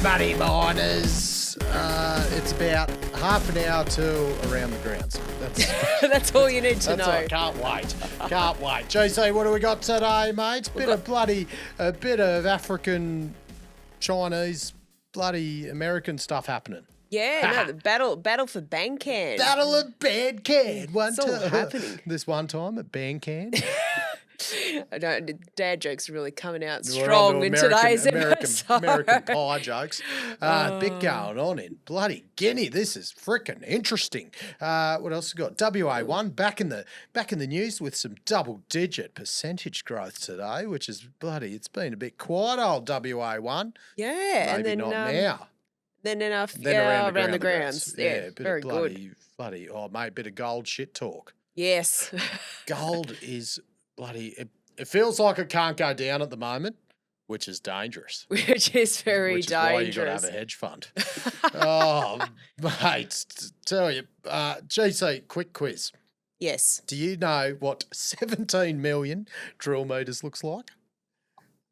Money Miners. It's about half an hour to around the grounds. That's all you need to know. All. Can't wait. Can't wait. GC, what do we got today, mate? A bit of African, Chinese, bloody American stuff happening. Yeah, no, the battle for Bankan. Battle of Bankan. It's all happening. This one time at Bankan. I know, dad jokes are really coming out strong in today's episode. American pie jokes. Bit going on in bloody Guinea. This is freaking interesting. What else we got? WA1 back in the news with some double-digit percentage growth today, which is bloody. It's been a bit quiet, old WA1. Yeah, maybe and then not now. Then Around the grounds. Yeah, bit very of bloody. Oh, mate, bit of gold shit talk. Yes, gold is. Bloody, it feels like it can't go down at the moment, which is dangerous. Which is very which is dangerous. Why you got to have a hedge fund. Oh, mate, tell you, GC, quick quiz. Yes. Do you know what 17 million drill meters looks like?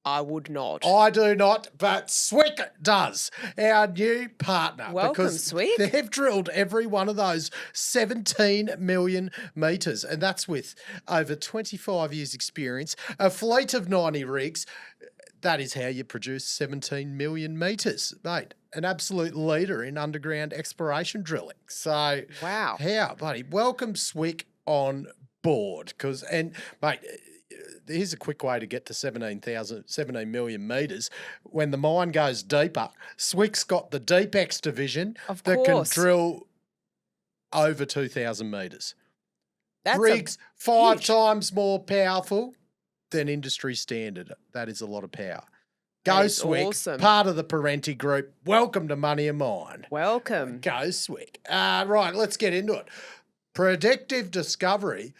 I would not. I do not, but Swick does, our new partner. Welcome, because Swick. They've drilled every one of those 17 million metres, and that's with over 25 years' experience, a fleet of 90 rigs. That is how you produce 17 million metres, mate. An absolute leader in underground exploration drilling. So, wow. How, buddy? Welcome, Swick, on board. Mate, here's a quick way to get to 17 million metres. When the mine goes deeper, Swick's got the Deep X division that can drill over 2,000 metres. Rigs 5 times more powerful than industry standard. That is a lot of power. Go Swick, awesome. Part of the Parenti Group. Welcome to Money and Mine. Welcome. Go Swick. Right, let's get into it. Predictive Discovery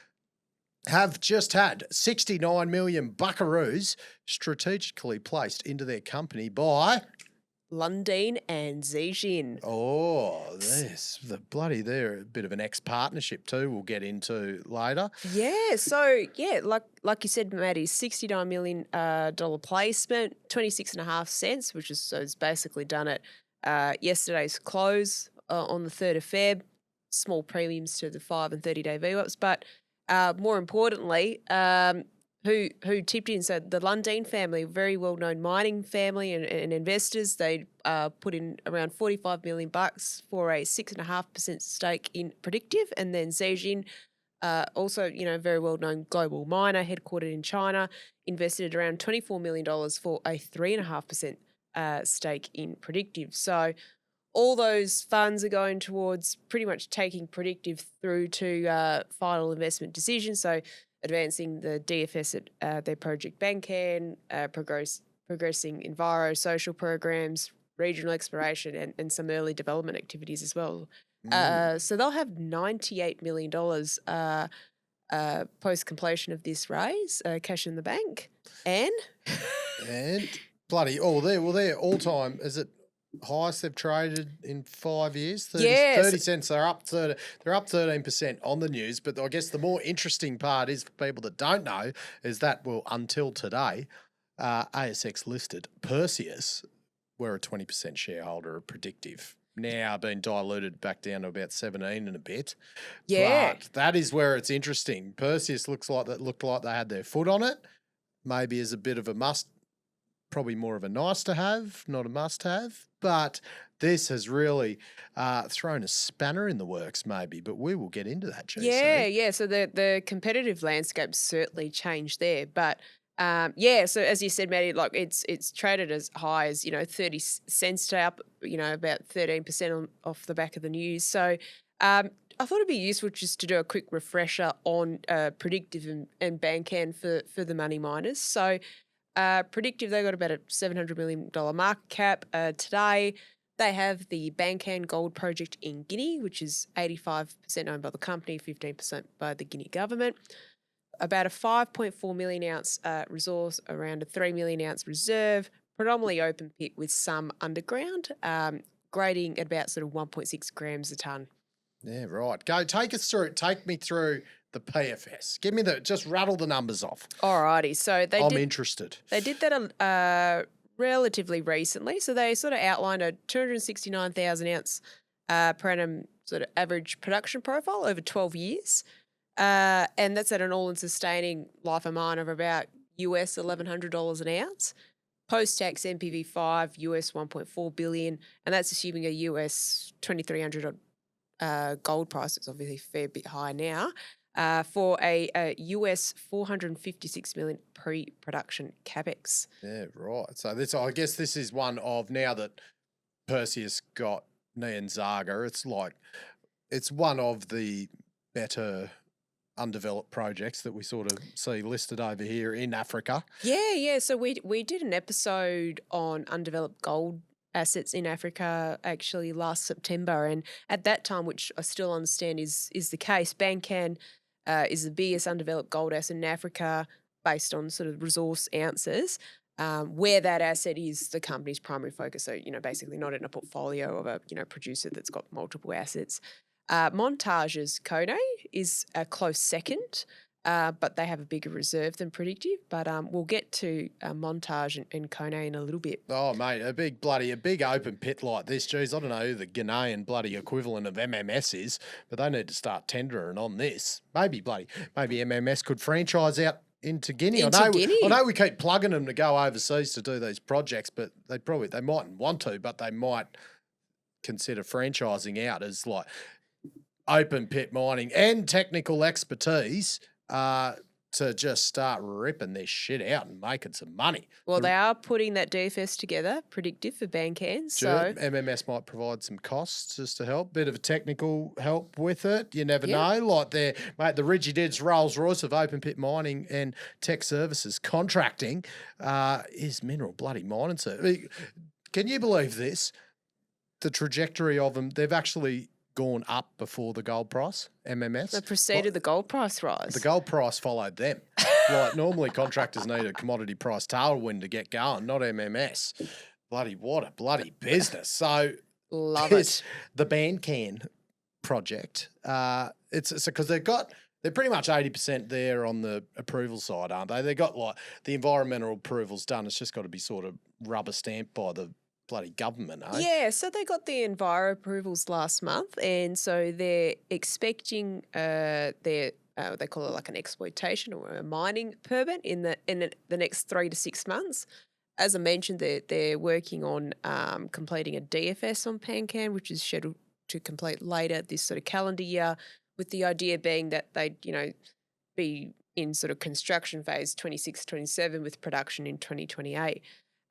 have just had 69 million buckaroos strategically placed into their company by Lundin and Zijin. Oh, they're a bit of an ex-partnership too. We'll get into later. Yeah, so like you said, Matty, $69 million placement, 26.5 cents, which is it's basically done at yesterday's close on the 3rd of Feb. Small premiums to the 5 and 30-day VWAPs, but more importantly, who tipped in? So the Lundin family, very well-known mining family and investors, they put in around $45 million for a 6.5% stake in Predictive, and then Zijin, also very well-known global miner headquartered in China, invested around $24 million for a 3.5% stake in Predictive. So all those funds are going towards pretty much taking Predictive through to final investment decision. So advancing the DFS at their project Bankan, progressing enviro, social programs, regional exploration, and some early development activities as well. So they'll have $98 million post-completion of this raise, cash in the bank. And bloody, they're all-time, is it? Highest they've traded in 5 years, 30 cents. They're up 13% on the news. But I guess the more interesting part is for people that don't know is that, well, until today, ASX listed Perseus were a 20% shareholder of Predictive. Now been diluted back down to about 17 and a bit. Yeah, but that is where it's interesting. Perseus looked like they had their foot on it. Maybe as a bit of a must. Probably more of a nice to have, not a must have. But this has really thrown a spanner in the works, maybe. But we will get into that, GC. Yeah. So the competitive landscape certainly changed there. But so as you said, Matty, like it's traded as high as 30 cents today, up about 13% off the back of the news. So I thought it'd be useful just to do a quick refresher on Predictive and Bankan for the money miners. So Predictive, they got about a $700 million market cap today. They have the Bankan gold project in Guinea, which is 85% owned by the company, 15% by the Guinea government. About a 5.4 million ounce resource, around a 3 million ounce reserve, predominantly open pit with some underground, grading at about sort of 1.6 grams a tonne. Yeah, right. Go take me through the PFS. Give me just rattle the numbers off. Alrighty. So I'm interested. They did that relatively recently. So they sort of outlined a 269,000 ounce per annum sort of average production profile over 12 years. And that's at an all-in sustaining life of mine of about US $1,100 an ounce. Post-tax NPV5 US 1.4 billion, and that's assuming a US 2,300 gold price. It's obviously a fair bit higher now. For a US 456 million pre-production capex. Yeah, right. So this, I guess, this is one of, now that Perseus got Nyanzaga, it's one of the better undeveloped projects that we sort of see listed over here in Africa. Yeah. So we did an episode on undeveloped gold assets in Africa actually last September, and at that time, which I still understand is the case, Bankan is the biggest undeveloped gold asset in Africa based on sort of resource ounces. Where that asset is the company's primary focus, so basically not in a portfolio of a producer that's got multiple assets. Montage's Kone is a close second, but they have a bigger reserve than Predictive. But we'll get to Montage and Kone in a little bit. Oh, mate, a big open pit like this. Geez, I don't know who the Ghanaian bloody equivalent of MMS is, but they need to start tendering on this. Maybe MMS could franchise out into Guinea. I know we keep plugging them to go overseas to do these projects, but they mightn't want to, but they might consider franchising out as like open pit mining and technical expertise to just start ripping this shit out and making some money. Well, they are putting that DFS together, Predictive for Bankan. So MMS might provide some costs just to help, bit of a technical help with it. You never know. Like the Rigidids Rolls Royce of open pit mining and tech services contracting is mineral bloody mining. So can you believe this? The trajectory of them, they've actually gone up before the gold price, MMS. They preceded the gold price rise. The gold price followed them. Like normally contractors need a commodity price tailwind to get going, not MMS. What a bloody business. So love it. The Bankan project, it's because they're pretty much 80% there on the approval side, aren't they? They got like the environmental approvals done. It's just got to be sort of rubber stamped by the bloody government, eh? Yeah, so they got the Enviro approvals last month, and so they're expecting they call it like an exploitation or a mining permit in the next 3 to 6 months. As I mentioned, they're working on completing a DFS on Bankan, which is scheduled to complete later this sort of calendar year, with the idea being that they'd be in sort of construction phase 26, 27 with production in 2028.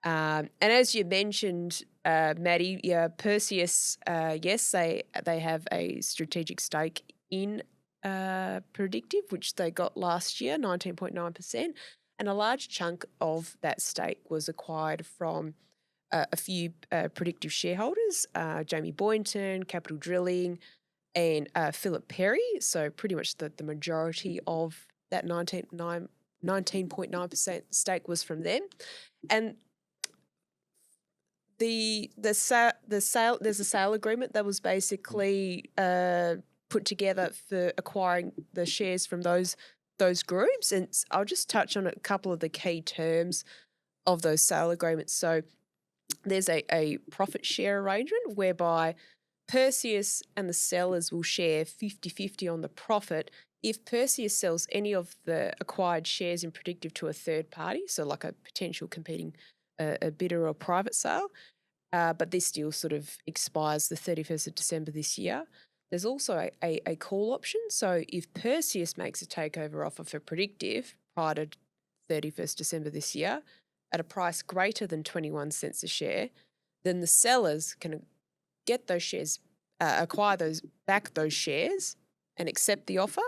And as you mentioned, Matty, Perseus, yes, they have a strategic stake in Predictive, which they got last year, 19.9%, and a large chunk of that stake was acquired from a few Predictive shareholders, Jamie Boynton, Capital Drilling, and Philip Perry. So pretty much the majority of that 19.9% stake was from them, and there's a sale agreement that was basically put together for acquiring the shares from those groups, and I'll just touch on a couple of the key terms of those sale agreements. So there's a profit share arrangement whereby Perseus and the sellers will share 50-50 on the profit if Perseus sells any of the acquired shares in Predictive to a third party, so like a potential competing a bidder or private sale, but this deal sort of expires the 31st of December this year. There's also a call option. So if Perseus makes a takeover offer for Predictive prior to 31st December this year at a price greater than 21 cents a share, then the sellers can get those shares, acquire those shares and accept the offer,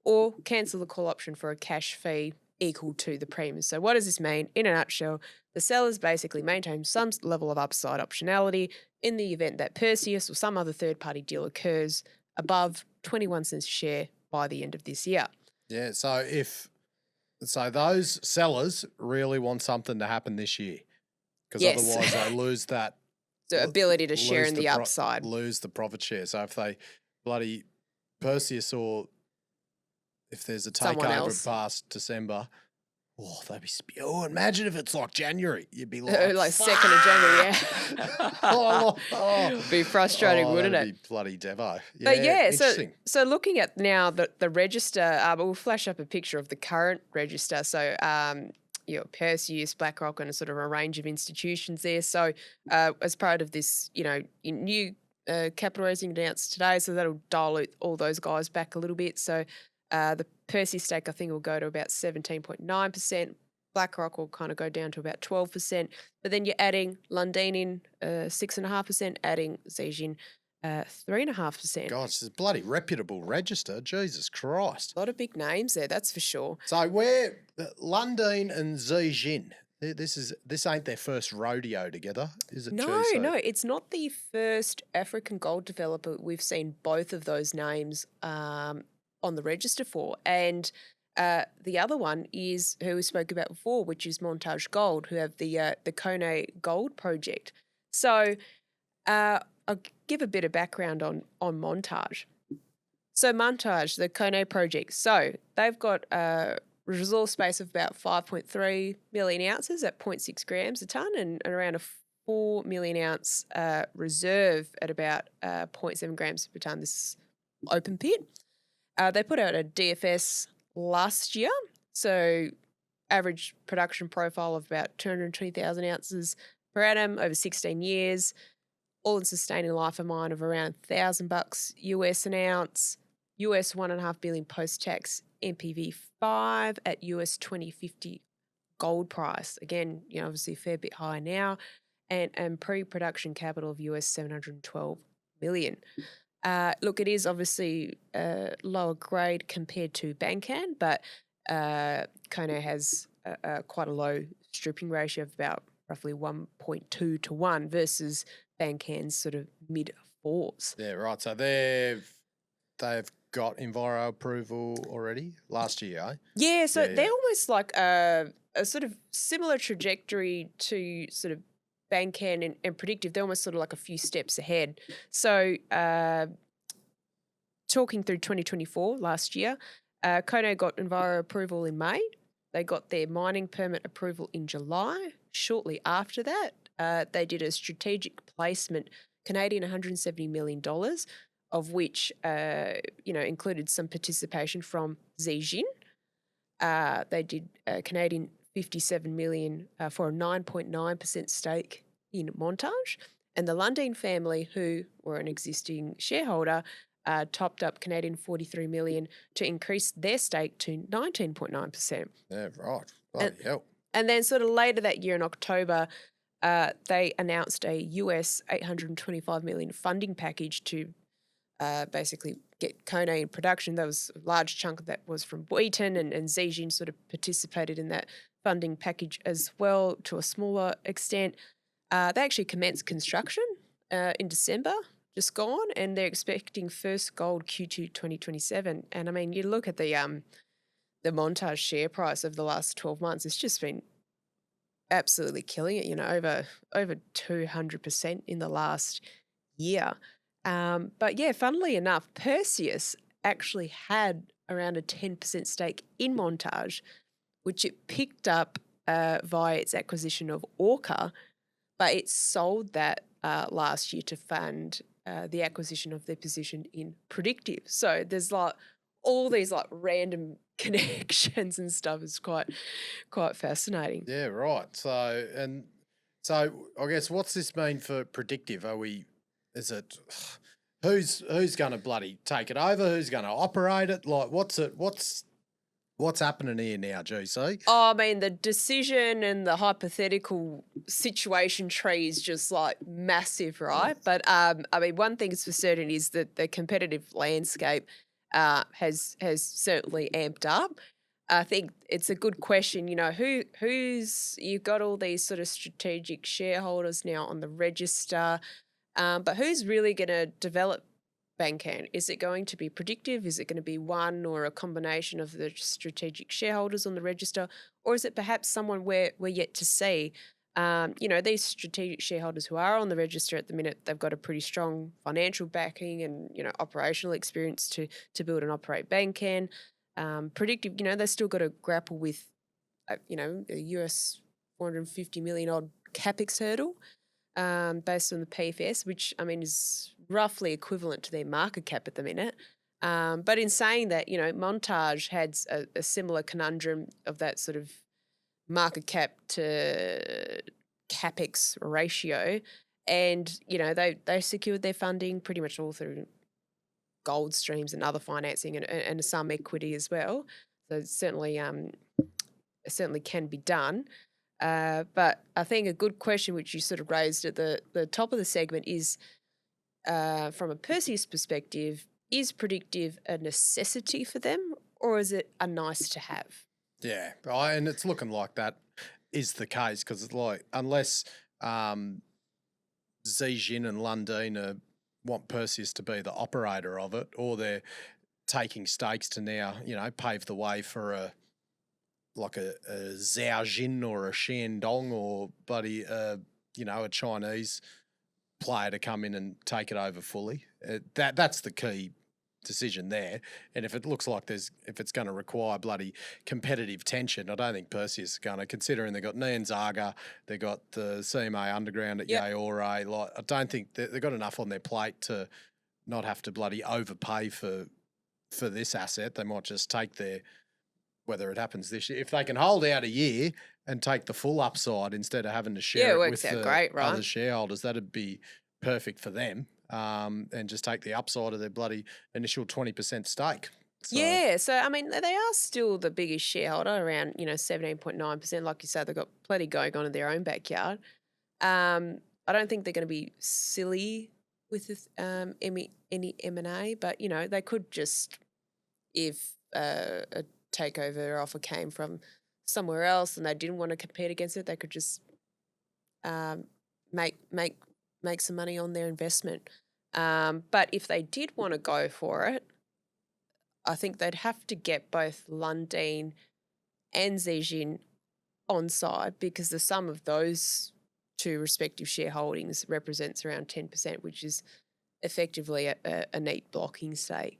or cancel the call option for a cash fee equal to the premium. So what does this mean? In a nutshell, the sellers basically maintain some level of upside optionality in the event that Perseus or some other third-party deal occurs above 21 cents a share by the end of this year. Yeah, so those sellers really want something to happen this year, because otherwise they lose that the ability to share in the upside. Lose the profit share. So if they bloody Perseus, or if there's a takeover past December, Oh, they'd be imagine if it's like January. You'd be like, Like 2nd of January, yeah. oh, Be frustrating, wouldn't that'd it? be bloody devo. But Yeah, yeah, interesting. so looking at now the register, we'll flash up a picture of the current register. So Perseus, BlackRock, and a sort of a range of institutions there. So as part of this, new capital raising announced today, so that'll dilute all those guys back a little bit. So the Perseus stake, I think, will go to about 17.9%. BlackRock will kind of go down to about 12%. But then you're adding Lundin in 6.5%, adding Zijin 3.5%. Gosh, it's a bloody reputable register. Jesus Christ. A lot of big names there, that's for sure. So where Lundin and Zijin, this ain't their first rodeo together, is it? No, it's not the first African gold developer we've seen both of those names on the register for. And the other one is who we spoke about before, which is Montage Gold, who have the Kone Gold project. So I'll give a bit of background on Montage. So Montage, the Kone project, so they've got a resource space of about 5.3 million ounces at 0.6 grams a tonne and around a 4 million ounce reserve at about 0.7 grams per tonne, this open pit. They put out a DFS last year, so average production profile of about 220,000 ounces per annum over 16 years, all-in sustaining life of mine of around $1,000 US an ounce, US 1.5 billion post-tax NPV 5 at US 2050 gold price. Again, obviously a fair bit higher now, and pre-production capital of US 712 million. Look, it is obviously lower grade compared to Bankan, but Kone has quite a low stripping ratio of about roughly 1.2 to 1 versus Bankan's sort of mid-4s. Yeah, right. So they've got Enviro approval already last year, eh? Yeah, so they're almost like a sort of similar trajectory to sort of Bankan and Predictive. They're almost sort of like a few steps ahead. So talking through 2024 last year, Kone got Enviro approval in May. They got their mining permit approval in July. Shortly after that, they did a strategic placement, Canadian $170 million, of which, included some participation from Zijin. They did Canadian $57 million for a 9.9% stake in Montage. And the Lundin family, who were an existing shareholder, topped up Canadian $43 million to increase their stake to 19.9%. Yeah, right. Bloody hell. And then sort of later that year in October, they announced a US $825 million funding package to basically get Kone in production. That was a large chunk of that was from Wheaton, and Zijin sort of participated in that funding package as well to a smaller extent. They actually commenced construction in December, just gone, and they're expecting first gold Q2 2027. And I mean, you look at the Montage share price over the last 12 months, it's just been absolutely killing it, over 200% in the last year. But yeah, funnily enough, Perseus actually had around a 10% stake in Montage, which it picked up via its acquisition of Orca, but it sold that last year to fund the acquisition of their position in Predictive. So there's like all these like random connections and stuff. Is quite fascinating. Yeah, right. So I guess what's this mean for Predictive? Who's going to bloody take it over? Who's going to operate it? Like, what's happening here now, GC? Oh, I mean, the decision and the hypothetical situation tree is just like massive, right? But I mean, one thing is for certain is that the competitive landscape has certainly amped up. I think it's a good question. Who's you've got all these sort of strategic shareholders now on the register, but who's really going to develop Bankan? Is it going to be Predictive? Is it going to be one or a combination of the strategic shareholders on the register? Or is it perhaps someone we're yet to see? These strategic shareholders who are on the register at the minute, they've got a pretty strong financial backing and, operational experience to build and operate Bankan. Predictive, they've still got to grapple with a US 450 million odd capex hurdle based on the PFS, which I mean is roughly equivalent to their market cap at the minute. But in saying that, Montage had a similar conundrum of that sort of market cap to capex ratio, and they secured their funding pretty much all through gold streams and other financing and some equity as well. So it certainly can be done. But I think a good question which you sort of raised at the top of the segment is, from a Perseus perspective, is Predictive a necessity for them, or is it a nice to have? Yeah, and it's looking like that is the case, because it's like, unless Zijin and Lundin want Perseus to be the operator of it, or they're taking stakes to now, pave the way for a Zhaojin or a Shandong or a Chinese player to come in and take it over fully. That's the key decision there. And if it looks like if it's going to require bloody competitive tension, I don't think Perseus is going to, considering they've got Nyanzaga, they've got the CMA Underground at Yaouré. Like, I don't think they've got enough on their plate to not have to bloody overpay for this asset. They might just take whether it happens this year, if they can hold out a year and take the full upside instead of having to share it with the great, right? other shareholders, that'd be perfect for them. And just take the upside of their bloody initial 20% stake. So. Yeah, so I mean, they are still the biggest shareholder, around 17.9%. Like you said, they've got plenty going on in their own backyard. I don't think they're going to be silly with any M&A, but they could just, if a takeover offer came from somewhere else and they didn't want to compete against it, they could just make some money on their investment. But if they did want to go for it, I think they'd have to get both Lundin and Zijin on side, because the sum of those two respective shareholdings represents around 10%, which is effectively a neat blocking stake.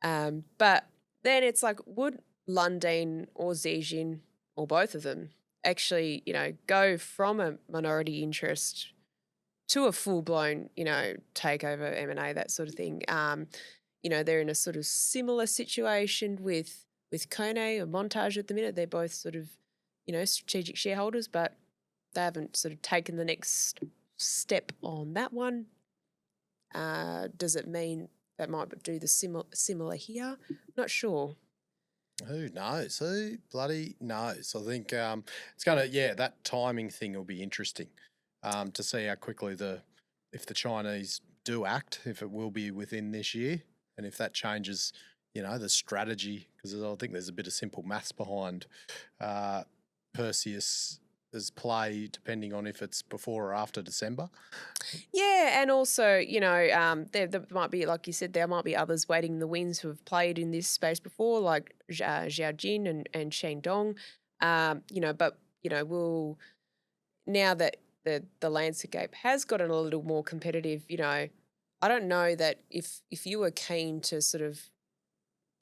But then it's like, would Lundin or Zijin, or both of them, actually, go from a minority interest to a full-blown, takeover, M&A, that sort of thing? They're in a sort of similar situation with Kone or Montage at the minute. They're both sort of, strategic shareholders, but they haven't sort of taken the next step on that one. Does it mean that might do the similar here? Not sure. Who knows? Who bloody knows? I think it's going to, that timing thing will be interesting to see how quickly if the Chinese do act, if it will be within this year, and if that changes, the strategy, because I think there's a bit of simple maths behind Perseus's play, depending on if it's before or after December. Yeah, and also, there might be, like you said, there might be others waiting in the wings who have played in this space before, like Zhaojin and Shandong. But we'll, now that the landscape has gotten a little more competitive, I don't know that if you were keen to sort of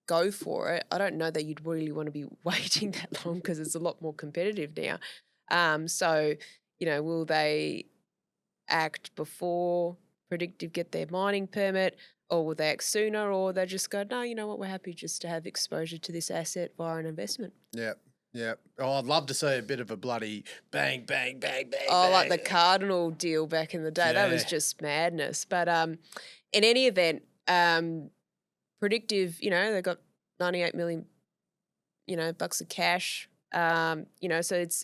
go for it, I don't know that you'd really want to be waiting that long, because it's a lot more competitive now. So, will they act before Predictive get their mining permit, or will they act sooner, or they just go, no, you know what, we're happy just to have exposure to this asset via an investment? Yeah. Oh, I'd love to see a bit of a bloody bang, bang, bang, bang. Oh, bang. like the Cardinal deal back in the day. That was just madness. But in any event, Predictive, they've got 98 million, bucks of cash. So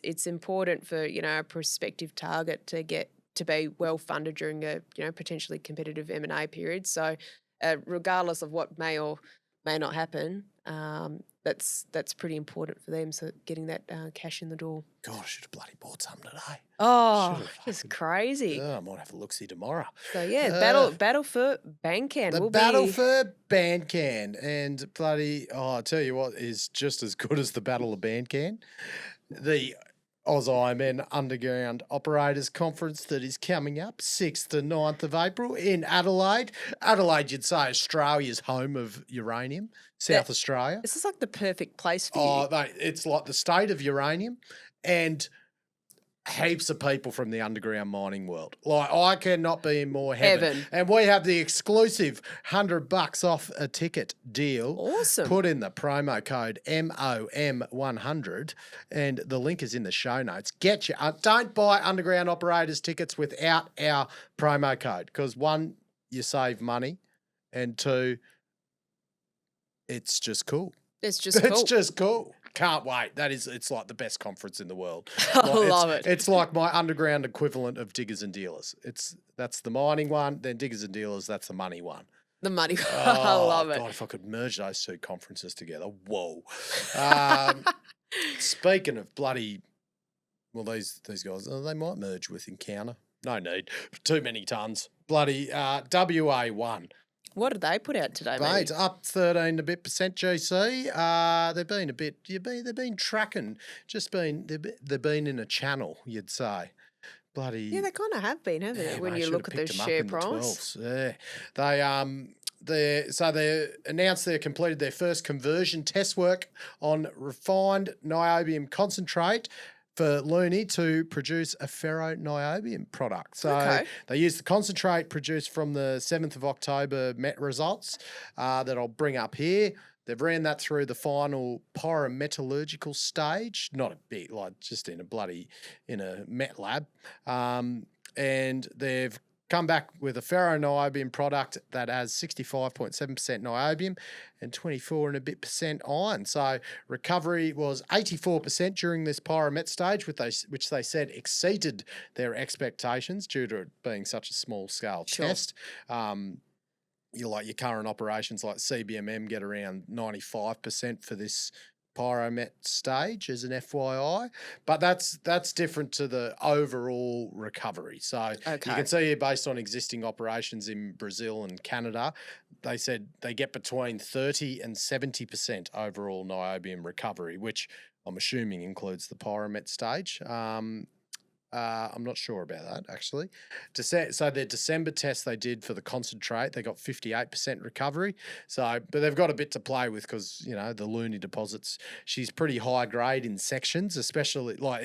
it's important for, a prospective target to be well funded during a, potentially competitive M&A period. So regardless of what may or may not happen, that's pretty important for them. So getting that cash in the door. God, I should have bloody bought some today. Oh, it's crazy. I might have a look-see tomorrow. So battle for Bankan. For Bankan, and bloody, I tell you what is just as good as the Battle of Bankan. AusIMN Underground Operators Conference that is coming up 6th to 9th of April in Adelaide. Adelaide, you'd say Australia's home of uranium, South Australia. This is like the perfect place for you. Oh, mate, it's like the state of uranium and heaps of people from the underground mining world. Like, I cannot be in more heaven. And we have the exclusive $100 off a ticket deal. Awesome. Put in the promo code MOM100 and the link is in the show notes. Get you. Don't buy Underground Operators tickets without our promo code because, one, you save money and two, it's just cool. It's just cool. It's just cool. Can't wait. It's like the best conference in the world. I love it. It's like my underground equivalent of Diggers and Dealers. That's the mining one, then Diggers and Dealers, that's the money one. The money. I love it. God, if I could merge those two conferences together. Whoa. Speaking of bloody, well, these guys, they might merge with Encounter. No need. Too many tons. Bloody WA1. What did they put out today, mate? mate? It's up 13% GC. They've been a bit. They've been tracking. They've been in a channel. You'd say. Bloody. Yeah, they kind of have been, haven't they? When you look at the share price. Yeah, they announced they completed their first conversion test work on refined niobium concentrate for Luni to produce a ferroniobium product. So they used the concentrate produced from the 7th of October Met Results that I'll bring up here. They've ran that through the final pyrometallurgical stage, not a bit, like just in a met lab. And they've come back with a ferroniobium product that has 65.7% niobium and 24 and a bit percent iron. So recovery was 84% during this pyromet stage, which they said exceeded their expectations due to it being such a small scale test. Your current operations like CBMM get around 95% for this pyromet stage as an FYI, but that's different to the overall recovery. So you can see here, based on existing operations in Brazil and Canada, they said they get between 30 and 70% overall niobium recovery, which I'm assuming includes the pyromet stage. I'm not sure about that, actually. So their December test they did for the concentrate, they got 58% recovery. So, but they've got a bit to play with because, the Luni deposits, she's pretty high grade in sections, especially like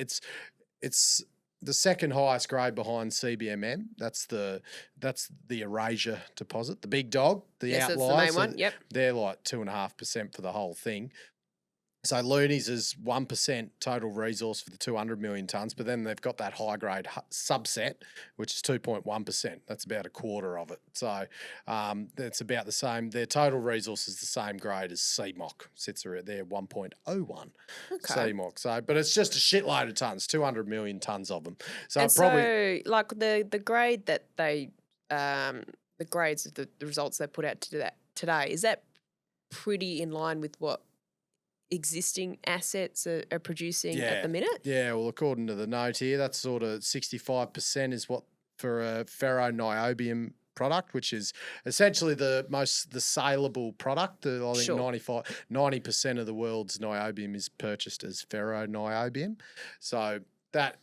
it's the second highest grade behind CBMM. That's the Eurasia deposit, the big dog, the outliers. That's the main one. Yep. They're like 2.5% for the whole thing. So Luni's is 1% total resource for the 200 million tonnes, but then they've got that high-grade subset, which is 2.1%. That's about a quarter of it. So it's about the same. Their total resource is the same grade as CMOC. Sits there 1.01 CMOC. So, but it's just a shitload of tonnes, 200 million tonnes of them. So and probably so, like the grade that they, the grades of the results they put out today, is that pretty in line with what existing assets are producing at the minute? Yeah, well, according to the note here, that's sort of 65% is what for a ferroniobium product, which is essentially the saleable product. I think 90% of the world's niobium is purchased as ferroniobium. So that,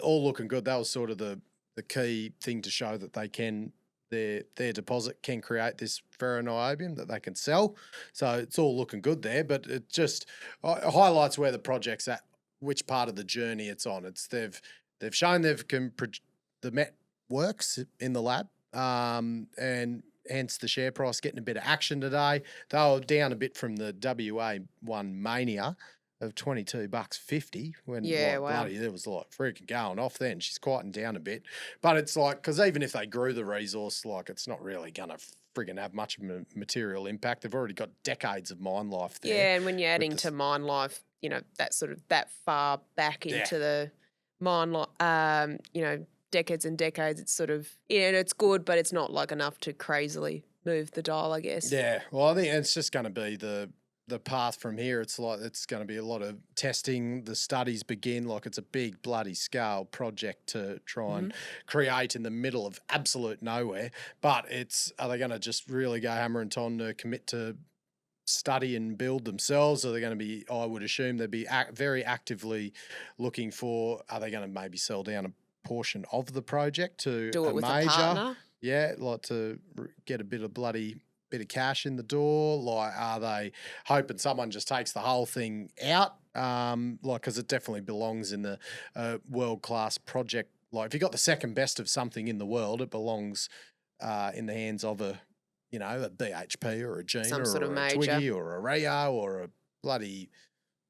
all looking good. That was sort of the key thing to show that they can, their deposit can create this ferroniobium that they can sell. So it's all looking good there, but it just highlights where the project's at, which part of the journey it's on. They've shown the Met works in the lab, and hence the share price getting a bit of action today. They were down a bit from the WA1 mania of $22.50 when bloody, there was like freaking going off then. She's quieting down a bit. But it's like, because even if they grew the resource, like it's not really going to friggin' have much of a material impact. They've already got decades of mine life there. Yeah, and when you're adding to mine life, that sort of that far back into the mine life, decades and decades, it's sort of, it's good, but it's not like enough to crazily move the dial, I guess. Yeah, well, I think it's just going to be the path from here. It's like it's going to be a lot of testing. The studies begin like it's a big bloody scale project to try and create in the middle of absolute nowhere. But are they going to just really go hammer and ton to commit to study and build themselves? Are they going to be, I would assume they'd be very actively looking for, are they going to maybe sell down a portion of the project to Do it a with a major? partner. Yeah, like to get a bit of cash in the door. Like, are they hoping someone just takes the whole thing out? Like, because it definitely belongs in the world-class project. Like, if you got the second best of something in the world, it belongs in the hands of a BHP or a Gina Some sort of or a major. Twiggy or a Rio or a bloody,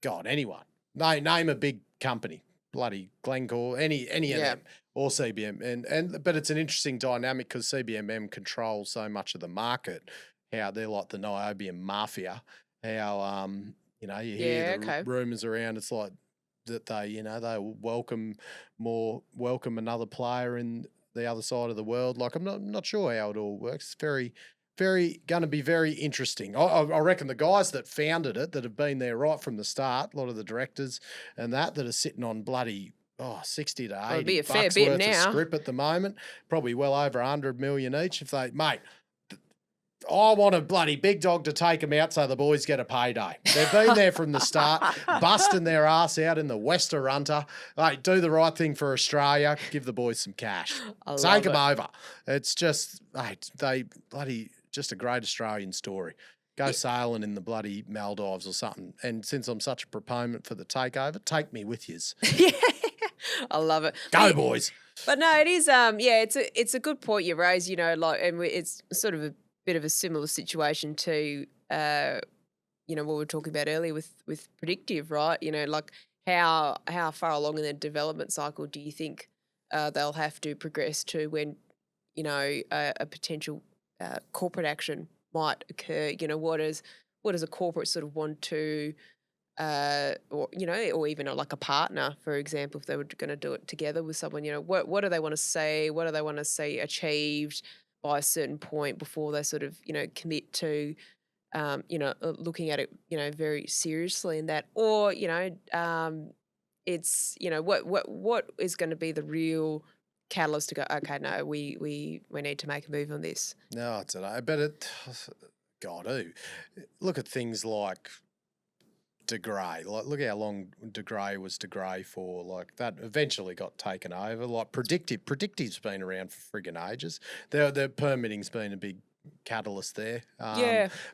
God, anyone. No, name a big company. Bloody Glencore, any of them, or CBM. But it's an interesting dynamic because CBMM controls so much of the market, how they're like the niobium mafia, how, you hear the rumours around, it's like that they will welcome another player in the other side of the world. Like, I'm not sure how it all works. It's going to be very interesting. I reckon the guys that founded it, that have been there right from the start, a lot of the directors and that are sitting on bloody 60 to 80 bucks worth of scrip at the moment, probably well over 100 million each. If they, mate, I want a bloody big dog to take them out so the boys get a payday. They've been there from the start, busting their ass out in the Westerunter. Hey, do the right thing for Australia. Give the boys some cash. Take them over. It's just, they bloody, just a great Australian story. Go sailing in the bloody Maldives or something. And since I'm such a proponent for the takeover, take me with yous. Yeah, I love it. Go, boys. But no, it is. It's a good point you raise. And it's sort of a bit of a similar situation to what we were talking about earlier with Predictive, right? Like how far along in the development cycle do you think they'll have to progress to when a potential corporate action might occur? What does a corporate sort of want to or even like a partner, for example, if they were going to do it together with someone, what do they want to say? What do they want to see achieved by a certain point before they sort of, commit to, looking at it, very seriously in that, or, it's, what is going to be the real catalyst to go, okay, no, we need to make a move on this. No, I don't know, but look at things like De Grey. Like, look how long De Grey was De Grey for. Like, that eventually got taken over. Like Predictive's been around for friggin' ages. Their permitting's been a big catalyst there.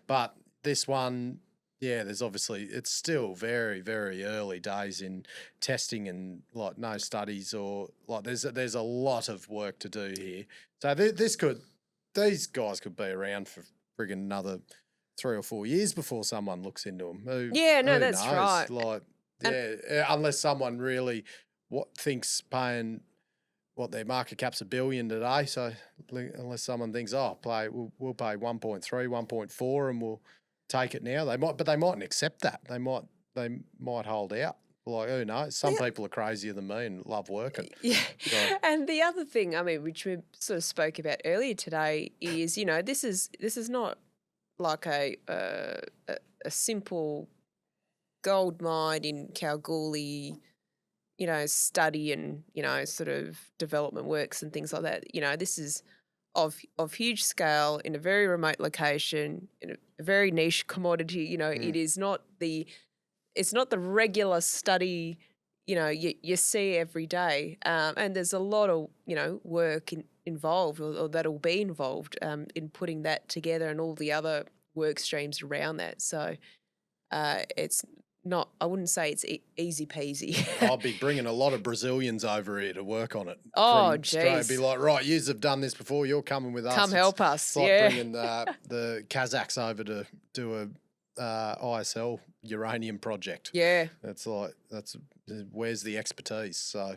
But this one, there's obviously, it's still very, very early days in testing and like no studies, or like there's a lot of work to do here. So these guys could be around for friggin' another 3 or 4 years before someone looks into them. Who that's knows? right. Like, unless someone really thinks paying what their market cap's $1 billion today. So unless someone thinks, we'll pay 1.3, 1.4, and we'll take it now. They mightn't accept that. They might hold out. Like, who knows? Some people are crazier than me and love working. Yeah. So. And the other thing, which we sort of spoke about earlier today, is this is not like a simple gold mine in Kalgoorlie, study and, sort of development works and things like that. This is of huge scale in a very remote location, in a very niche commodity. It is not it's not the regular study, you see every day. And there's a lot of, work involved or that'll be involved in putting that together and all the other work streams around that. So it's not, I wouldn't say it's easy peasy. I'll be bringing a lot of Brazilians over here to work on it. Oh, geez. Be like, right, yous have done this before, you're coming with us. Come help us. It's like bringing the Kazakhs over to do a ISL uranium project. Yeah. Where's the expertise? So,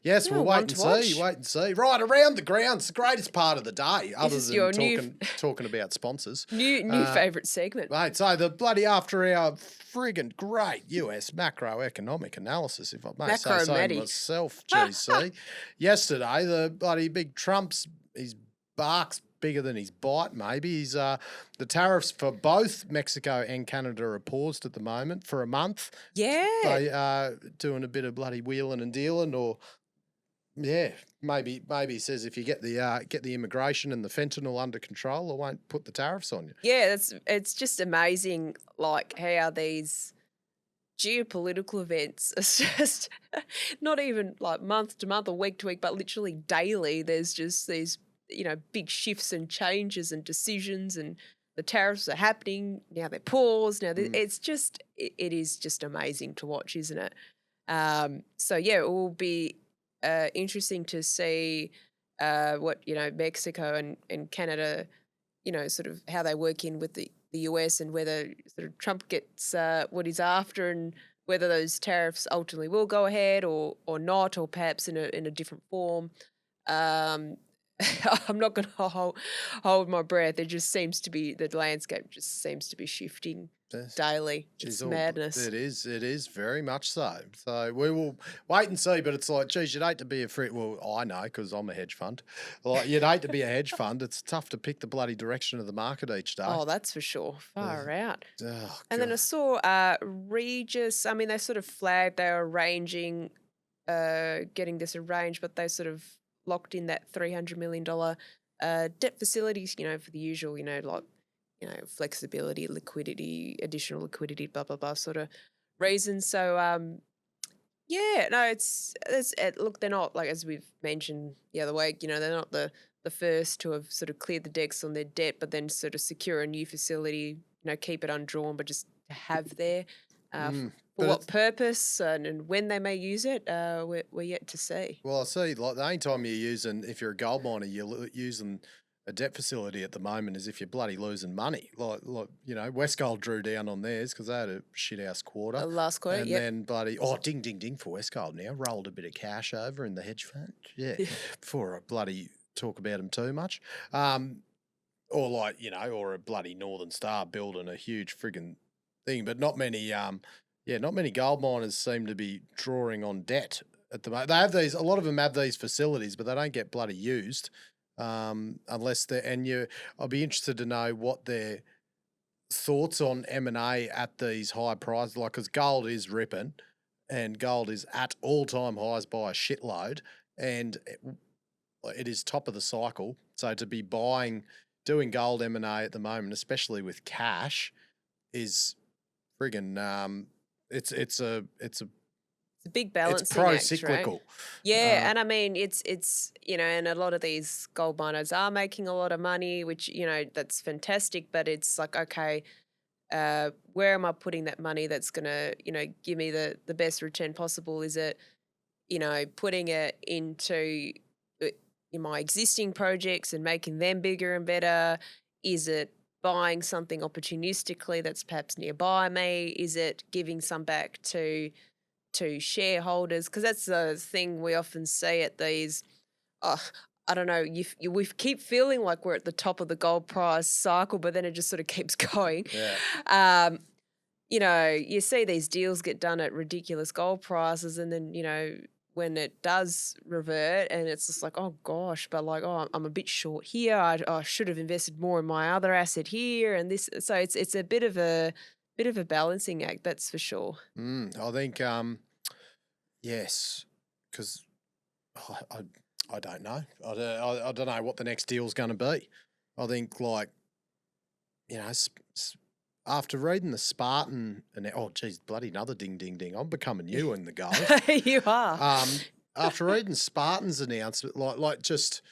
yes, we'll wait and see. Right, around the grounds, the greatest part of the day, other than talking about sponsors. New favourite segment. Mate, so the bloody after our friggin' great US macroeconomic analysis, if I may say so Matty. myself, GC. Yesterday, the bloody big Trump's, his bark's bigger than his bite, maybe. He's the tariffs for both Mexico and Canada are paused at the moment for a month. Yeah. They are doing a bit of bloody wheeling and dealing, or Yeah, maybe he says if you get the immigration and the fentanyl under control, I won't put the tariffs on you. Yeah, it's just amazing, like how these geopolitical events are just not even like month to month or week to week, but literally daily. There's just these, big shifts and changes and decisions, and the tariffs are happening now. They're paused now. It's just it is just amazing to watch, isn't it? So yeah, it will be interesting to see what Mexico and Canada, sort of how they work in with the US, and whether sort of Trump gets what he's after, and whether those tariffs ultimately will go ahead or not, or perhaps in a different form. Um, I'm not going to hold my breath. It just seems to be the landscape just seems to be shifting Yes. daily. Geez, It's madness. It is very much so. So we will wait and see. But it's like, geez, you'd hate to be a free. Well, I know because I'm a hedge fund. Like you'd hate to be a hedge fund. It's tough to pick the bloody direction of the market each day. Oh, that's for sure. Far out. Oh, And then I God. saw Regis. I mean, they sort of flagged they were arranging, getting this arranged, but they sort of locked in that $300 million debt facilities, for the usual, like, flexibility, liquidity, additional liquidity, blah, blah, blah sort of reasons. So, yeah, no, look, they're not, like, as we've mentioned the other week, they're not the first to have sort of cleared the decks on their debt, but then sort of secure a new facility, keep it undrawn, but just to have there. For But what purpose and when they may use it, we're yet to see. Well, I see. Like the only time you're using, if you're a gold miner, you're using a debt facility at the moment is if you're bloody losing money. Like Westgold drew down on theirs because they had a shit house quarter. The last quarter, And yep. then bloody ding ding ding for Westgold now rolled a bit of cash over in the hedge fund. Yeah, before I bloody talk about them too much. Or like or a bloody Northern Star building a huge friggin' thing, but not many. Not many gold miners seem to be drawing on debt at the moment. They have these. A lot of them have these facilities, but they don't get bloody used unless they're. I'll be interested to know what their thoughts on M&A at these high prices, like because gold is ripping, and gold is at all-time highs by a shitload, and it is top of the cycle. So to be doing gold M&A at the moment, especially with cash, is friggin' it's a big balancing it's act, right? pro-cyclical. Yeah, and I mean it's and a lot of these gold miners are making a lot of money, which that's fantastic. But it's like, okay, where am I putting that money that's gonna give me the best return possible? Is it putting it into in my existing projects and making them bigger and better? Is it buying something opportunistically that's perhaps nearby me? Is it giving some back to shareholders? Because that's the thing we often see at these. I don't know. We keep feeling like we're at the top of the gold price cycle, but then it just sort of keeps going. Yeah. You see these deals get done at ridiculous gold prices, and then when it does revert, and it's just like, oh gosh, but like, oh, I'm a bit short here. I should have invested more in my other asset here, and this. So it's a bit of a balancing act, that's for sure. I think yes, because I don't know. I don't know what the next deal's going to be. I think like after reading the Spartan and geez, bloody another ding ding ding. I'm becoming you in the gold. You are. After reading Spartan's announcement, like just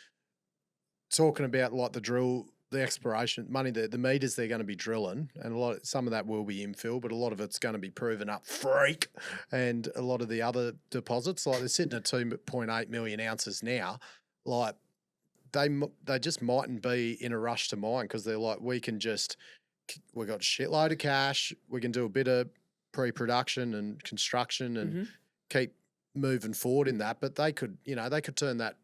talking about like the exploration money, the meters they're going to be drilling, and some of that will be infill, but a lot of it's going to be proven up freak, and a lot of the other deposits, like they're sitting at 2.8 million ounces now, like they just mightn't be in a rush to mine because they're like, we've got a shitload of cash, we can do a bit of pre-production and construction and keep moving forward in that, but they could turn that,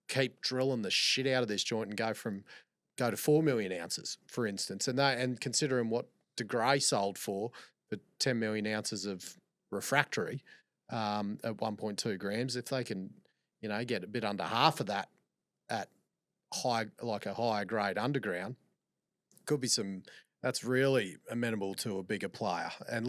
keep drilling the shit out of this joint and go to 4 million ounces, for instance, and considering what De Grey sold for 10 million ounces of refractory at 1.2 grams, if they can, get a bit under half of that at a higher grade underground, could be some. That's really amenable to a bigger player, and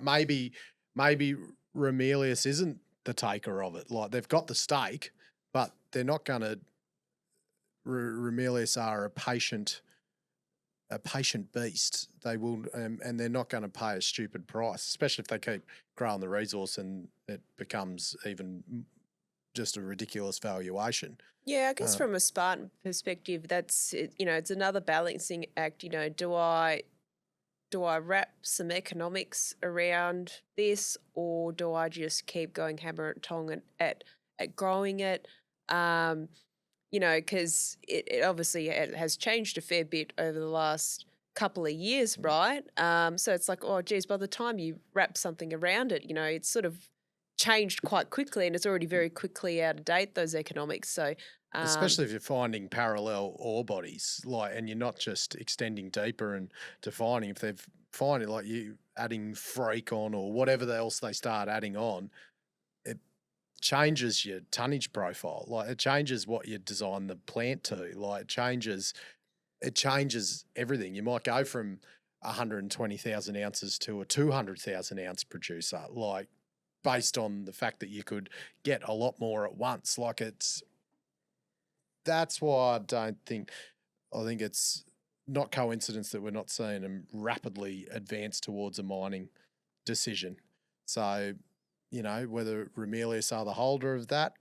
maybe Ramelius isn't the taker of it. Like they've got the stake, but they're not going to. Ramelius are a patient beast. They will, and they're not going to pay a stupid price, especially if they keep growing the resource and it becomes even just a ridiculous valuation. Yeah, I guess from a Spartan perspective, that's it's another balancing act. Do I wrap some economics around this, or do I just keep going hammer and tong at growing it? Because it obviously has changed a fair bit over the last couple of years, right? So it's like, oh, geez, by the time you wrap something around it, it's sort of changed quite quickly, and it's already very quickly out of date, those economics. So especially if you're finding parallel ore bodies, and you're not just extending deeper and defining. If they're finding like you adding freak on or whatever else they start adding on, it changes your tonnage profile. Like it changes what you design the plant to. Like it changes everything. You might go from 120,000 ounces to a 200,000 ounce producer, like based on the fact that you could get a lot more at once. That's why I think it's not coincidence that we're not seeing them rapidly advance towards a mining decision. So, whether Ramelius are the holder of that,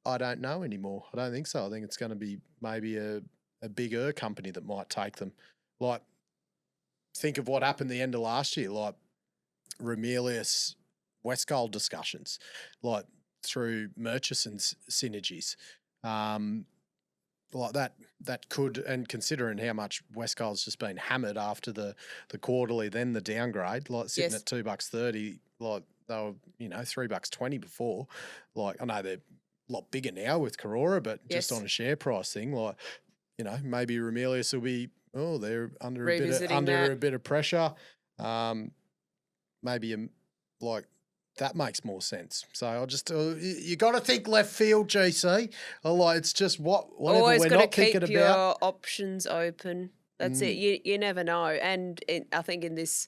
I don't know anymore. I don't think so. I think it's going to be maybe a bigger company that might take them. Like, think of what happened the end of last year, like Ramelius Westgold discussions, like through Murchison's synergies. Like that could, and considering how much Westgold's just been hammered after the quarterly, then the downgrade, like sitting at $2.30, like they were, $3.20 before. Like I know they're a lot bigger now with Karora, but just on a share price thing, like, maybe Ramelius will be, they're under a bit of pressure. Maybe like that makes more sense. So I'll just you got to think left field, GC. Like it's just whatever always we're not thinking about. Always got to keep your options open. That's it. You never know. And I think in this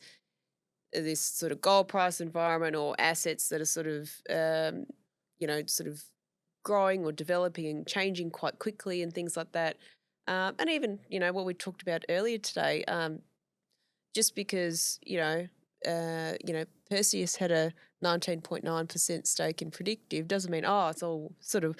sort of gold price environment or assets that are sort of sort of growing or developing and changing quite quickly and things like that. And even what we talked about earlier today. Just because Perseus had a 19.9% stake in Predictive doesn't mean, it's all sort of,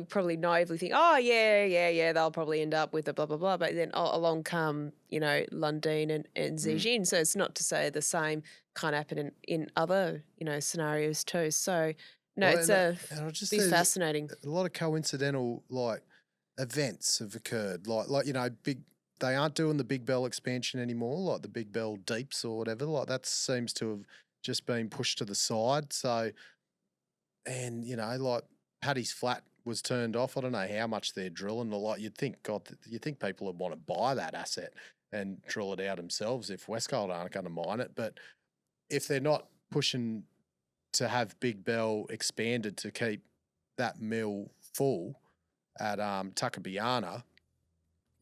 probably naively think, they'll probably end up with a blah, blah, blah. But then along come, Lundin and Zijin. So it's not to say the same can't happen in other, scenarios too. So, it's be fascinating. A lot of coincidental, events have occurred. They aren't doing the Big Bell expansion anymore, like the Big Bell Deeps or whatever. Like that seems to have just been pushed to the side. So, and Paddy's Flat was turned off. I don't know how much they're drilling. You'd think people would want to buy that asset and drill it out themselves if Westgold aren't going to mine it. But if they're not pushing to have Big Bell expanded to keep that mill full at Tuckabianna,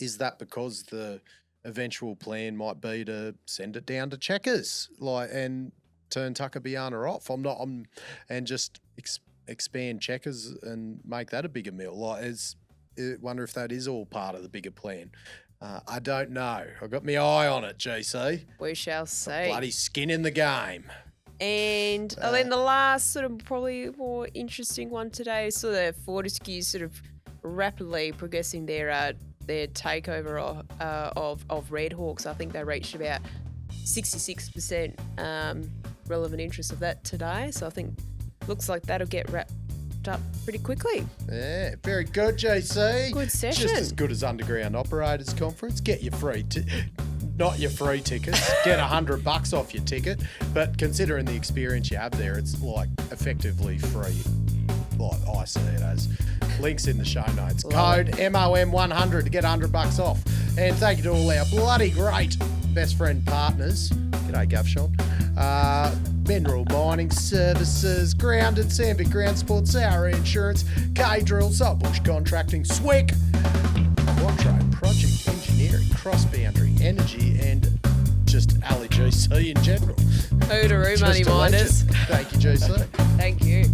is that because the eventual plan might be to send it down to Checkers, and turn Tuckabianna off? And just expand Checkers and make that a bigger mill. I wonder if that is all part of the bigger plan. I don't know. I've got my eye on it, GC. We shall see. Bloody skin in the game. And then the last sort of probably more interesting one today is sort of Fortescue sort of rapidly progressing their takeover of Red Hawks. I think they reached about 66% relevant interest of that today. So I think looks like that'll get wrapped up pretty quickly. Yeah, very good, JC. Good session. Just as good as Underground Operators Conference. Get your free not your free tickets. Get $100 off your ticket. But considering the experience you have there, it's effectively free. I see it as. Links in the show notes. Code MOM100 to get $100 off. And thank you to all our bloody great best friend partners. G'day, Gavshon. Mineral Mining Services, Grounded, Sandvik Ground Support, Sour Insurance, K-Drill, Saltbush Contracting, Swick, Quattro Project Engineering, Cross Boundary Energy, and just Ali GC in general. Hooroo, Money Miners. Thank you, GC. Thank you.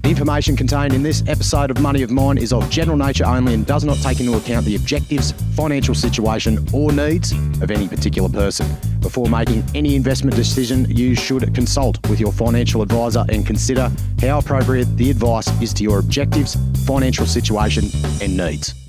If information contained in this episode of Money of Mine is of general nature only and does not take into account the objectives, financial situation or needs of any particular person. Before making any investment decision, you should consult with your financial advisor and consider how appropriate the advice is to your objectives, financial situation and needs.